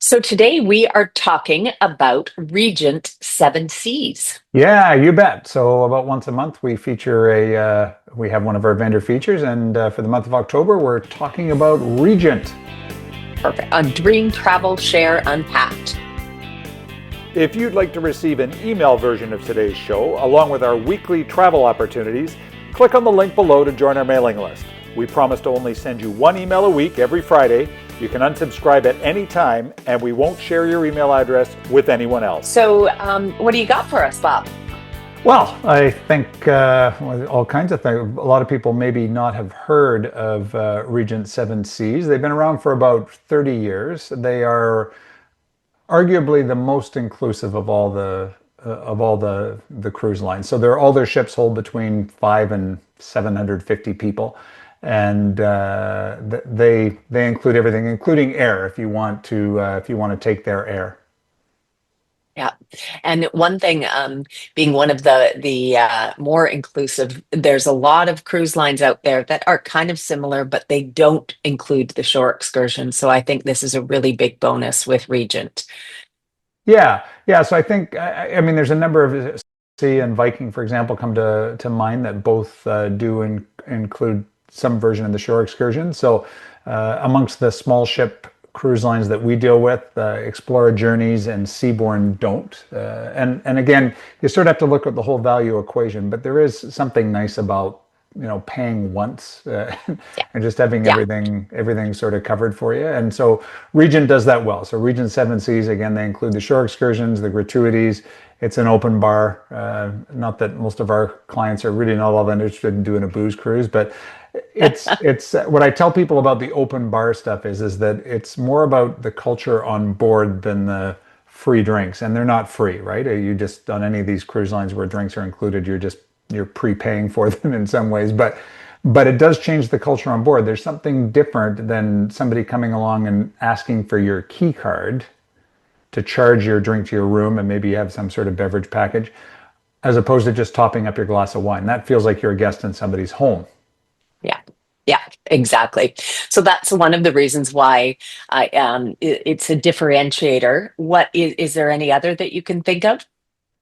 So today we are talking about Regent Seven Seas. Yeah, you bet. So about once a month we feature we have one of our vendor features, and for the month of October we're talking about Regent. Perfect. On Dream Travel Share Unpacked. If you'd like to receive an email version of today's show, along with our weekly travel opportunities, click on the link below to join our mailing list. We promise to only send you one email a week every Friday. You can unsubscribe at any time, and we won't share your email address with anyone else. So, what do you got for us, Bob? Well, I think all kinds of things. A lot of people maybe not have heard of Regent Seven Seas. They've been around for about 30 years. They are arguably the most inclusive of all the cruise lines. So all their ships hold between 5 and 750 people, and they include everything, including air, if you want to take their air. Yeah, and one thing, being one of the more inclusive, there's a lot of cruise lines out there that are kind of similar, but they don't include the shore excursion. So I think this is a really big bonus with Regent. Yeah, yeah. So I think I mean there's a number of Sea and Viking, for example, come to mind that both do include some version of the shore excursion. So amongst the small ship cruise lines that we deal with, Explorer Journeys and Seabourn don't. And again, you sort of have to look at the whole value equation, but there is something nice about paying once Yeah, and just having yeah. everything sort of covered for you. And so Regent does that well. So Regent Seven Seas, again, they include the shore excursions, the gratuities. It's an open bar. Not that most of our clients are really not all that interested in doing a booze cruise, but it's what I tell people about the open bar stuff is that it's more about the culture on board than the free drinks, and they're not free, right? You just on any of these cruise lines where drinks are included, you're prepaying for them in some ways, but it does change the culture on board. There's something different than somebody coming along and asking for your key card to charge your drink to your room, and maybe you have some sort of beverage package, as opposed to just topping up your glass of wine. That feels like you're a guest in somebody's home. Yeah, yeah, exactly. So that's one of the reasons why it's a differentiator. What is there any other that you can think of?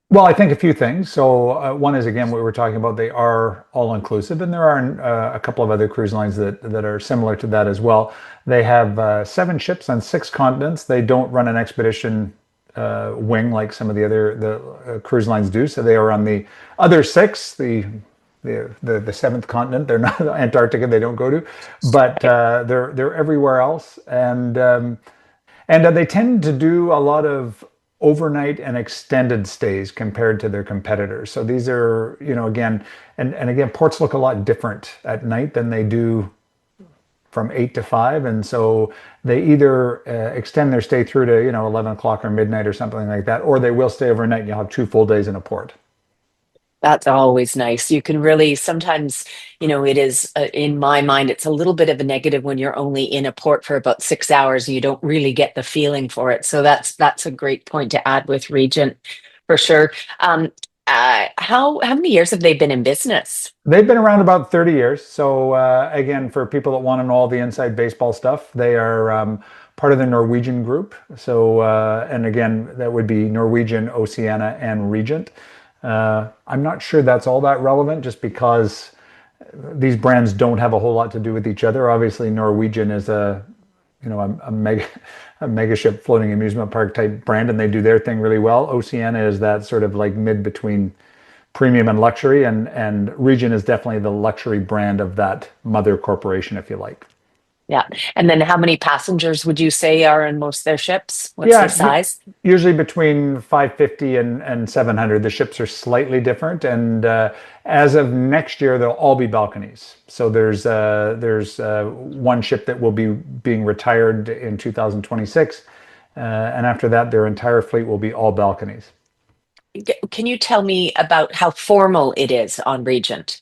Well, I think a few things. So one is, again, what we were talking about. They are all inclusive, and there are a couple of other cruise lines that are similar to that as well. They have 7 ships on 6 continents. They don't run an expedition wing like some of the cruise lines do. So they are on the other 6, the seventh continent. They're not Antarctica. They don't go to, but they're everywhere else, and they tend to do a lot of overnight and extended stays compared to their competitors. So these are, again, and again, ports look a lot different at night than they do from 8 to 5. And so they either extend their stay through to, 11 o'clock or midnight or something like that, or they will stay overnight and you'll have 2 full days in a port. That's always nice. You can really sometimes, it is in my mind, it's a little bit of a negative when you're only in a port for about 6 hours and you don't really get the feeling for it. So that's a great point to add with Regent for sure. How many years have they been in business? They've been around about 30 years. So again, for people that want to know all the inside baseball stuff, they are part of the Norwegian group. So and again, that would be Norwegian, Oceania, and Regent. I'm not sure that's all that relevant, just because these brands don't have a whole lot to do with each other. Obviously, Norwegian is a mega ship floating amusement park type brand, and they do their thing really well. Oceania is that sort of like mid between premium and luxury, and Regent is definitely the luxury brand of that mother corporation, if you like. Yeah. And then how many passengers would you say are in most of their ships? What's the Yeah, size? usually between 550 and 700. The ships are slightly different, and as of next year, they'll all be balconies. So there's one ship that will be being retired in 2026, and after that, their entire fleet will be all balconies. Can you tell me about how formal it is on Regent?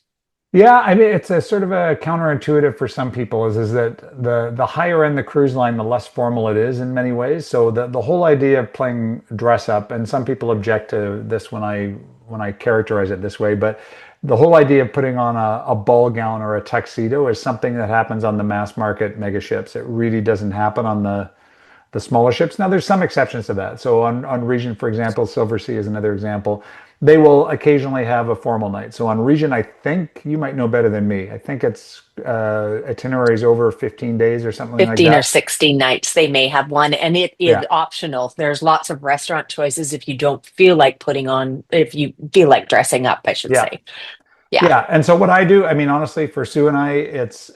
Yeah, I mean it's a sort of a counterintuitive for some people is that the higher end the cruise line, the less formal it is in many ways. So the whole idea of playing dress up, and some people object to this when I characterize it this way, but the whole idea of putting on a ball gown or a tuxedo is something that happens on the mass market mega ships. It really doesn't happen on the smaller ships. Now, there's some exceptions to that. So on Regent, for example, Silver Sea is another example. They will occasionally have a formal night. So on Regent, I think you might know better than me. I think it's itineraries over 15 days or something like 15 or that. 16 nights they may have one, and it is Yeah. optional. There's lots of restaurant choices if you don't feel like if you feel like dressing up, I should Yeah. say. Yeah. Yeah, and so what I do, I mean, honestly, for Sue and I, it's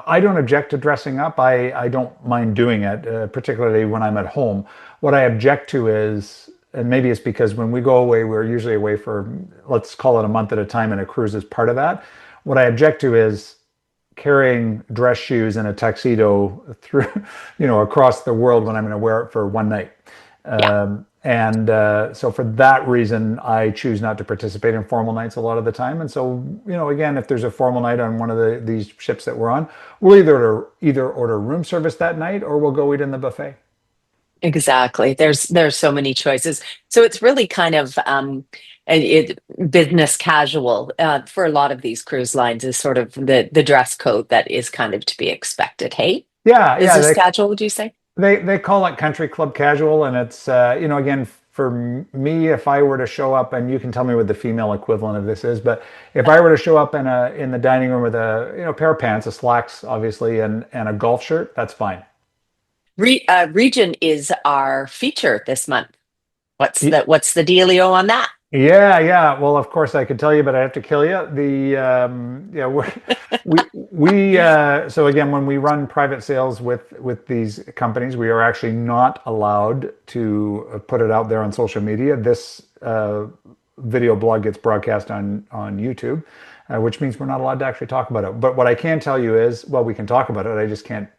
I don't object to dressing up. I don't mind doing it, particularly when I'm at home. What I object to is, and maybe it's because when we go away, we're usually away for, let's call it a month at a time, and a cruise is part of that. What I object to is carrying dress shoes and a tuxedo through, across the world when I'm going to wear it for one night. Yeah. So for that reason, I choose not to participate in formal nights a lot of the time. And so, again, if there's a formal night on one of these ships that we're on, we'll either order room service that night or we'll go eat in the buffet. Exactly. There's so many choices. So it's really kind of business casual for a lot of these cruise lines is sort of the dress code that is kind of to be expected. Hey, Yeah, yeah. business casual, would you say? They call it country club casual, and it's again, for me, if I were to show up, and you can tell me what the female equivalent of this is, but if I were to show up in the dining room with a pair of pants, a slacks, obviously, and a golf shirt, that's fine. Regent is our feature this month. What's the dealio on that? Yeah, yeah. Well, of course I could tell you, but I have to kill you. Yeah, so again, when we run private sales with these companies, we are actually not allowed to put it out there on social media. This video blog gets broadcast on YouTube, which means we're not allowed to actually talk about it. But what I can tell you is, well, we can talk about it. I just can't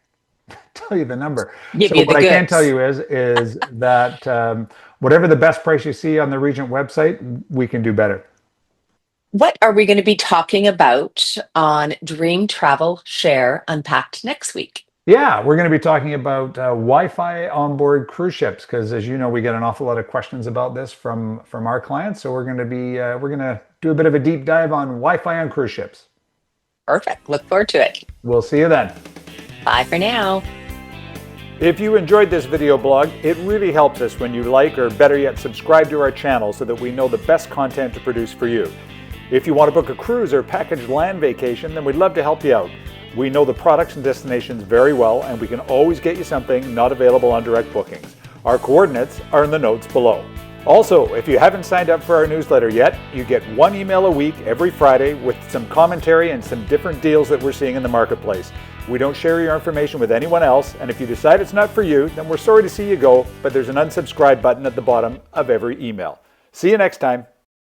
tell you the number. Give So you the what I can goods. tell you is that whatever the best price you see on the Regent website, we can do better. What are we going to be talking about on Dream Travel Share Unpacked next week? Yeah, we're going to be talking about Wi-Fi onboard cruise ships because, as you know, we get an awful lot of questions about this from our clients. So we're going to do a bit of a deep dive on Wi-Fi on cruise ships. Perfect. Look forward to it. We'll see you then. Bye for now. If you enjoyed this video blog, it really helps us when you like, or better yet, subscribe to our channel so that we know the best content to produce for you. If you want to book a cruise or packaged land vacation, then we'd love to help you out. We know the products and destinations very well, and we can always get you something not available on direct bookings. Our coordinates are in the notes below. Also, if you haven't signed up for our newsletter yet, you get one email a week every Friday with some commentary and some different deals that we're seeing in the marketplace. We don't share your information with anyone else, and if you decide it's not for you, then we're sorry to see you go, but there's an unsubscribe button at the bottom of every email. See you next time.